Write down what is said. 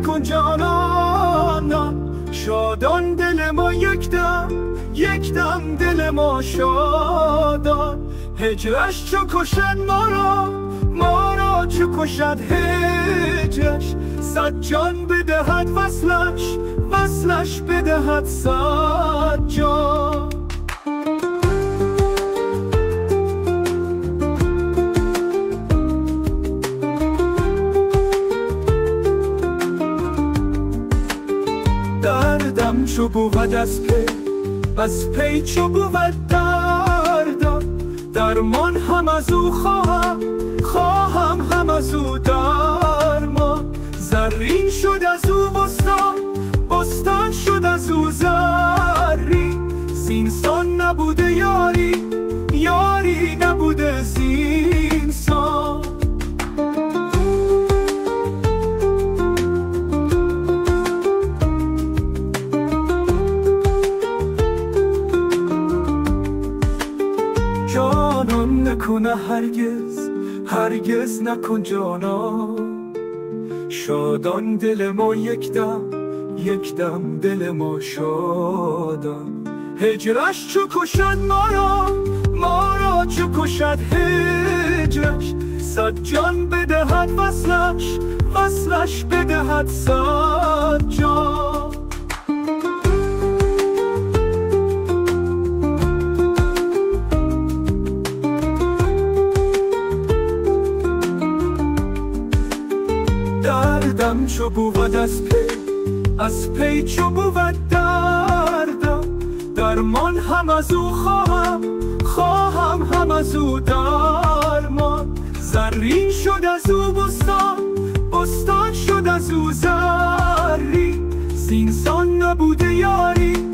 نکن جانانم. شادان دل ما یک دم دل ما شادان. هجرش چو کشد ما را چو کشد هجرش. صد جان بدهد وصلش بدهد صد جان. دردم چو بود از پی چو بود دردم. درمان هم از او خواهم هم از او درمان. زرین شد از او بستان شد از او زرین. زینسان نبوده یاری نبوده زینسان. جانان نکنه هرگز نکن جانان. شادان دل ما یک دم دل ما شادان. هجرش چو کشد ما را چو کشد هجرش. صد جان بدهد وصلش بدهد صد جان. دردم چو بود از پی چو بود دردم. درمان هم از او خواهم هم از او درمان. زرین شد از او بستان شد از او زرین. زینسان نبوده یاری